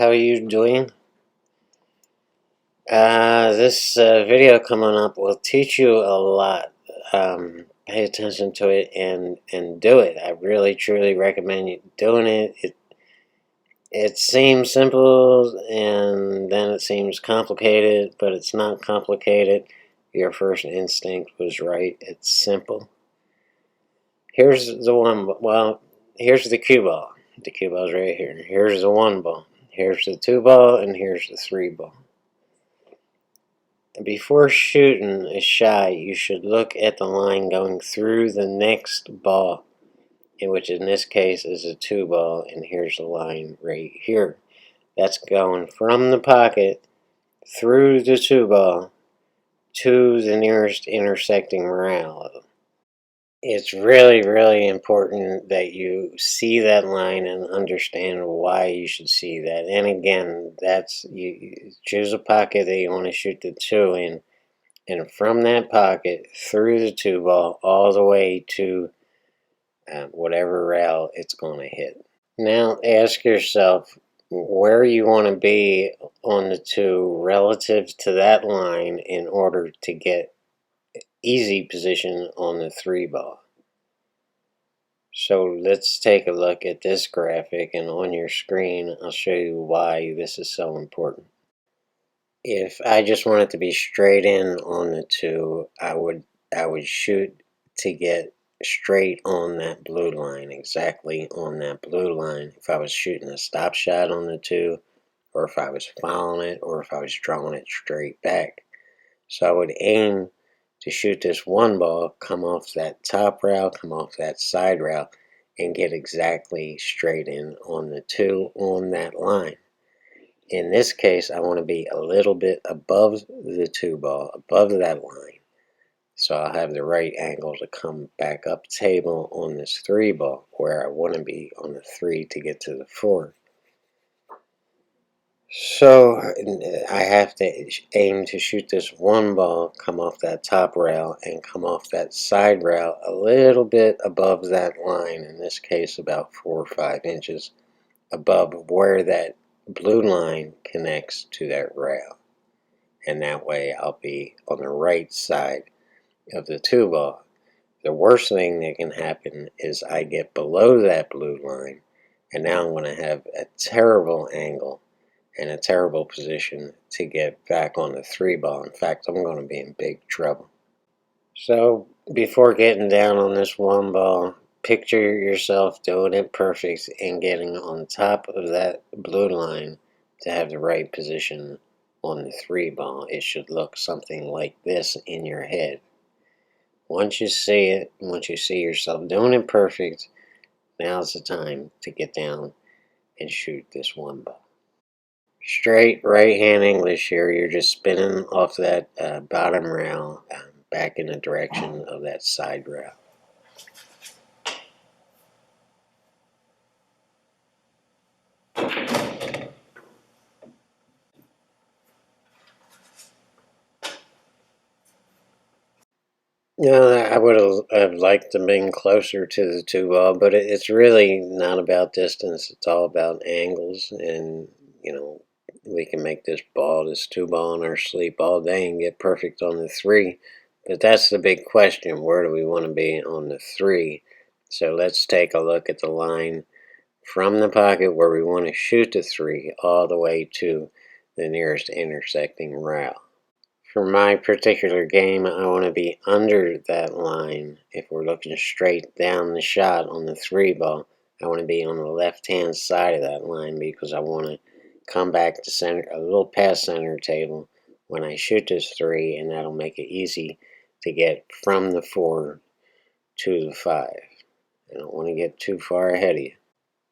How are you doing? This video coming up will teach you a lot. Pay attention to it and do it. I really truly recommend you doing it. It seems simple and then it seems complicated, but it's not complicated. Your first instinct was right. It's simple. Here's the one. Well, here's the cue ball. The cue ball's right here. Here's the one ball. Here's the two ball, and here's the three ball. Before shooting a shot, you should look at the line going through the next ball, which in this case is a two ball, and here's the line right here. That's going from the pocket through the two ball to the nearest intersecting rail. It's really, really important that you see that line and understand why you should see that. And again, you choose a pocket that you want to shoot the two in, and from that pocket through the two ball all the way to whatever rail it's going to hit. Now ask yourself where you want to be on the two relative to that line in order to get easy position on the three ball. So let's take a look at this graphic, and on your screen I'll show you why this is so important. If I just wanted to be straight in on the two, I would shoot to get straight on that blue line, exactly on that blue line. If I was shooting a stop shot on the two, or if I was following it, or if I was drawing it straight back. So I would aim to shoot this one ball, come off that top rail, come off that side rail, and get exactly straight in on the two on that line. In this case, I want to be a little bit above the two ball, above that line. So I'll have the right angle to come back up table on this three ball, where I want to be on the three to get to the four. So I have to aim to shoot this one ball, come off that top rail, and come off that side rail a little bit above that line, in this case about 4 or 5 inches above where that blue line connects to that rail. And that way I'll be on the right side of the two ball. The worst thing that can happen is I get below that blue line, and now I'm going to have a terrible angle and a terrible position to get back on the three ball. In fact, I'm going to be in big trouble. So before getting down on this one ball, picture yourself doing it perfect and getting on top of that blue line to have the right position on the three ball. It should look something like this in your head. Once you see it, once you see yourself doing it perfect, now's the time to get down and shoot this one ball. Straight right hand English here, you're just spinning off that bottom rail back in the direction of that side rail. I would have liked to been closer to the two ball, but it's really not about distance. It's all about angles, and we can make this two ball in our sleep all day and get perfect on the three. But that's the big question: where do we want to be on the three? So let's take a look at the line from the pocket where we want to shoot the three all the way to the nearest intersecting rail. For my particular game, I want to be under that line. If we're looking straight down the shot on the three ball, I want to be on the left-hand side of that line because I want to come back to center, a little past center table when I shoot this three, and that'll make it easy to get from the 4 to the 5. I don't want to get too far ahead of you.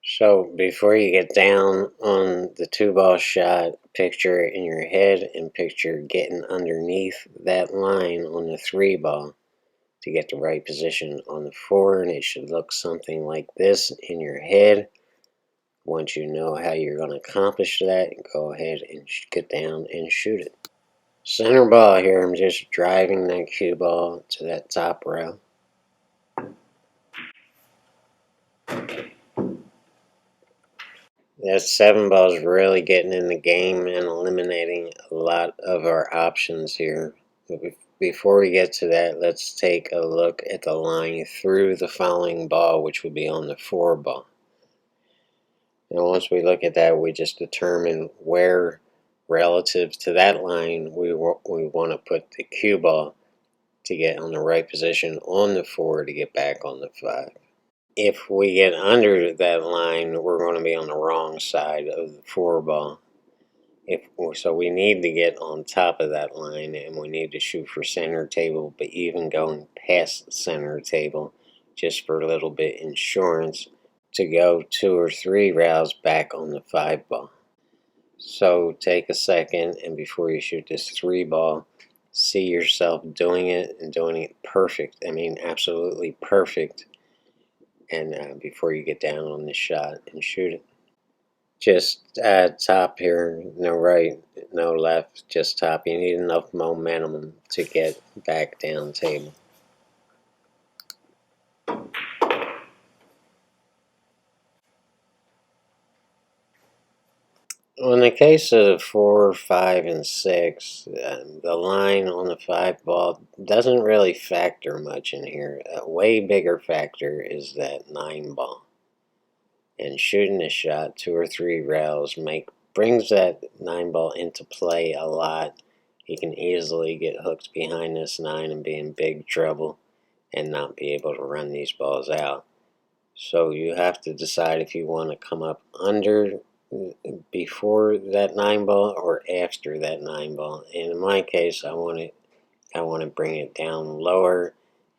So before you get down on the two ball shot, picture it in your head and picture getting underneath that line on the three ball to get the right position on the 4, and it should look something like this in your head. Once you know how you're going to accomplish that, go ahead and get down and shoot it. Center ball here, I'm just driving that cue ball to that top rail. That 7 ball is really getting in the game and eliminating a lot of our options here. But before we get to that, let's take a look at the line through the following ball, which would be on the 4 ball. And once we look at that, we just determine where, relative to that line, we want to put the cue ball to get on the right position on the 4 to get back on the 5. If we get under that line, we're going to be on the wrong side of the 4 ball. So we need to get on top of that line, and we need to shoot for center table, but even going past center table, just for a little bit insurance, to go 2 or 3 rounds back on the 5 ball. So take a second, and before you shoot this 3 ball, see yourself doing it and doing it perfect. I mean, absolutely perfect. And before you get down on the shot and shoot it. Just top here, no right, no left, just top. You need enough momentum to get back down table. Well, in the case of 4, 5, and 6, the line on the 5 ball doesn't really factor much in here. A way bigger factor is that 9 ball. And shooting a shot 2 or 3 rails brings that 9 ball into play a lot. You can easily get hooked behind this 9 and be in big trouble and not be able to run these balls out. So you have to decide if you want to come up under before that 9 ball or after that 9 ball. And in my case, I want to bring it down lower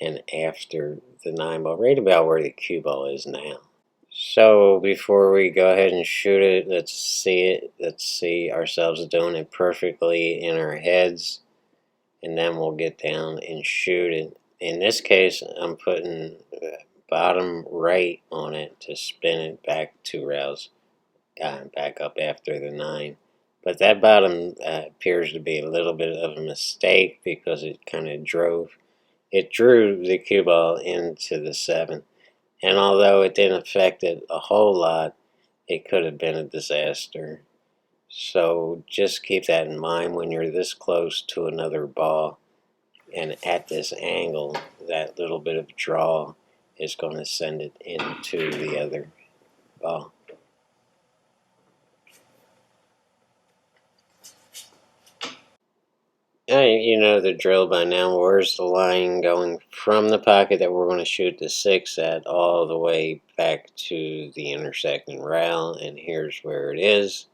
and after the 9 ball, right about where the cue ball is now. So before we go ahead and shoot it, let's see ourselves doing it perfectly in our heads, and then we'll get down and shoot it. In this case, I'm putting bottom right on it to spin it back 2 rails, back up after the 9. But that bottom appears to be a little bit of a mistake because it kind of drew the cue ball into the 7. And although it didn't affect it a whole lot, it could have been a disaster. So just keep that in mind when you're this close to another ball and at this angle, that little bit of draw is going to send it into the other ball. You know the drill by now. Where's the line going from the pocket that we're going to shoot the 6 at all the way back to the intersecting rail, and here's where it is.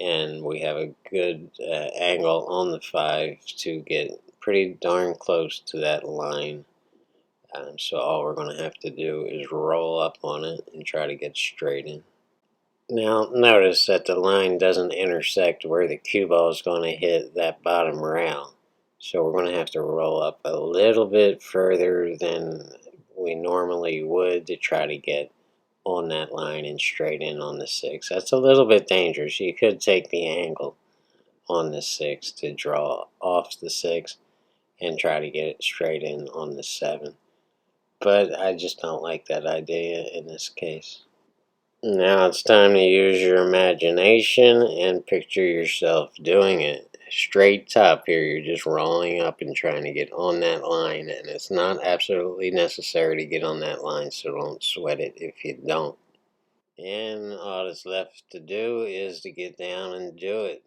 And we have a good angle on the 5 to get pretty darn close to that line. So all we're going to have to do is roll up on it and try to get straight in. Now notice that the line doesn't intersect where the cue ball is going to hit that bottom rail. So we're going to have to roll up a little bit further than we normally would to try to get on that line and straight in on the 6. That's a little bit dangerous. You could take the angle on the 6 to draw off the 6 and try to get it straight in on the 7. But I just don't like that idea in this case. Now it's time to use your imagination and picture yourself doing it. Straight top here, you're just rolling up and trying to get on that line, and it's not absolutely necessary to get on that line, so don't sweat it if you don't. And all that's left to do is to get down and do it.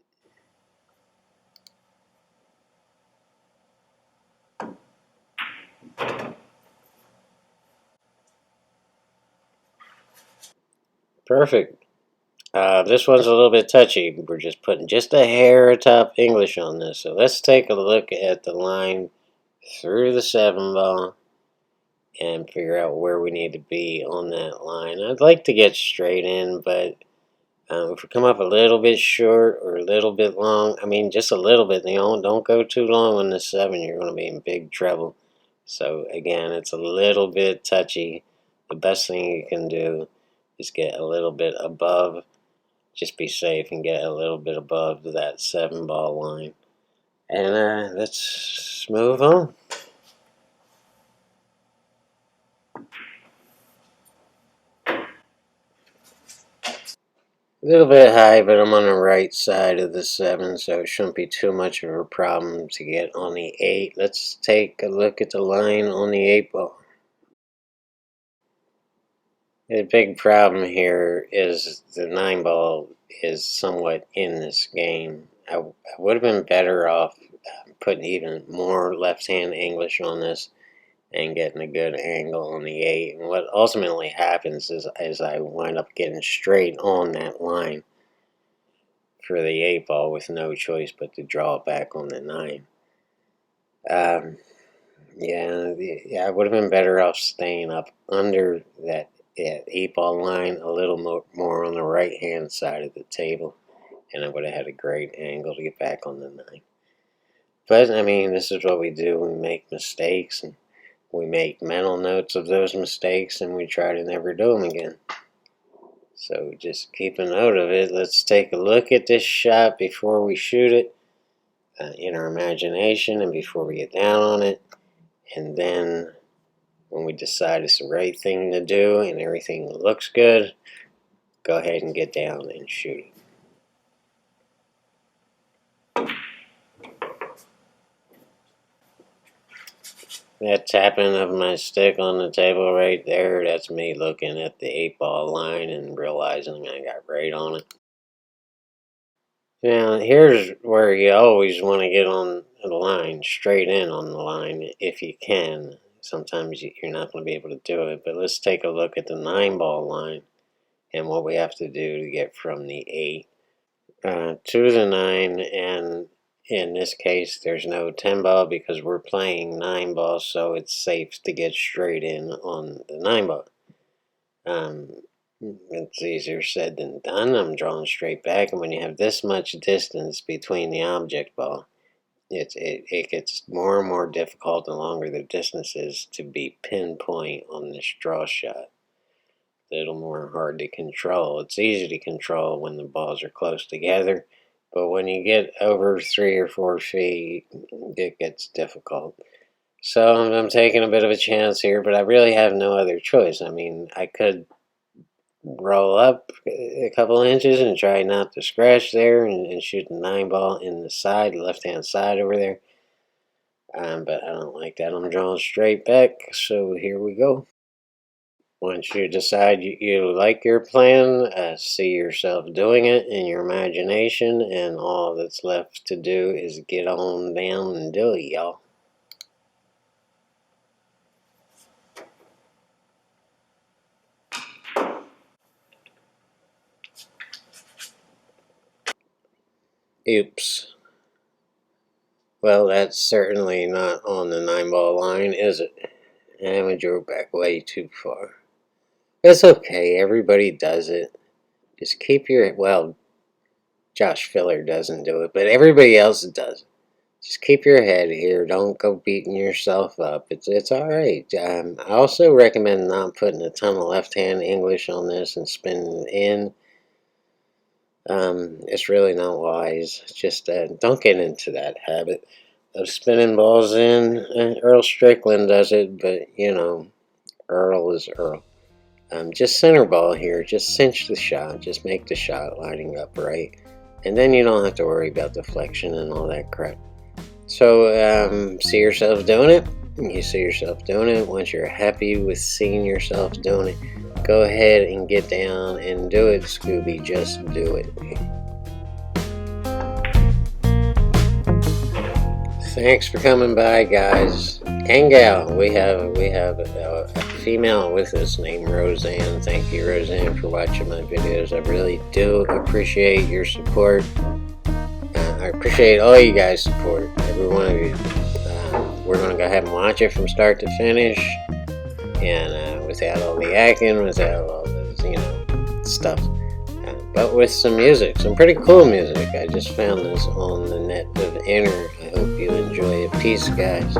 Perfect. This one's a little bit touchy. We're just putting just a hair atop English on this. So let's take a look at the line through the 7 ball and figure out where we need to be on that line. I'd like to get straight in, but if we come up a little bit short or a little bit long, I mean just a little bit, don't go too long on the 7, you're going to be in big trouble. So again, it's a little bit touchy. The best thing you can do is get a little bit above, just be safe and get a little bit above that 7 ball line. And let's move on. little bit high, but I'm on the right side of the 7, so it shouldn't be too much of a problem to get on the 8. Let's take a look at the line on the 8 ball. The big problem here is the 9 ball is somewhat in this game. I would have been better off putting even more left-hand English on this and getting a good angle on the 8. And what ultimately happens is I wind up getting straight on that line for the 8 ball with no choice but to draw it back on the 9. Yeah, I would have been better off staying up under that 8 ball line a little more on the right hand side of the table, and I would have had a great angle to get back on the 9. But I mean, this is what we do. We make mistakes, and we make mental notes of those mistakes, and we try to never do them again. So just keep a note of it. Let's take a look at this shot before we shoot it in our imagination and before we get down on it. And then when we decide it's the right thing to do and everything looks good, go ahead and get down and shoot it. That tapping of my stick on the table right there, that's me looking at the 8 ball line and realizing I got right on it. Now, here's where you always want to get on the line, straight in on the line if you can. Sometimes you're not going to be able to do it, but let's take a look at the 9 ball line and what we have to do to get from the 8 to the 9, and in this case there's no 10 ball because we're playing 9 ball, so it's safe to get straight in on the 9 ball. It's easier said than done. I'm drawing straight back, and when you have this much distance between the object ball, it gets more and more difficult the longer the distance is to be pinpoint on this draw shot. A little more hard to control. It's easy to control when the balls are close together, but when you get over 3 or 4 feet, it gets difficult. So I'm taking a bit of a chance here, but I really have no other choice. I mean, I could roll up a couple inches and try not to scratch there and shoot the 9 ball in the side, left hand side over there. But I don't like that. I'm drawing straight back, so here we go. Once you decide you like your plan, see yourself doing it in your imagination, and all that's left to do is get on down and do it, y'all. Oops. Well, that's certainly not on the 9 ball line, is it? And we drew back way too far. It's okay, everybody does it. Just keep your, well, Josh Filler doesn't do it, but everybody else does it. Just keep your head here. Don't go beating yourself up. It's all right. I also recommend not putting a ton of left-hand English on this and spinning it in. It's really not wise. Just don't get into that habit of spinning balls in. Earl Strickland does it, but you know, Earl is Earl. Just center ball here. Just cinch the shot. Just make the shot lining up right, and then you don't have to worry about deflection and all that crap. So see yourself doing it. You see yourself doing it. Once you're happy with seeing yourself doing it, go ahead and get down and do it, Scooby. Just do it. Thanks for coming by, guys and gal. We have a female with us named Roseanne. Thank you, Roseanne, for watching my videos. I really do appreciate your support. I appreciate all you guys' support, every one of you. We're going to go ahead and watch it from start to finish, and without all the acting, without all this, stuff, but with some music, some pretty cool music. I just found this on the net of Inner. I hope you enjoy it. Peace, guys.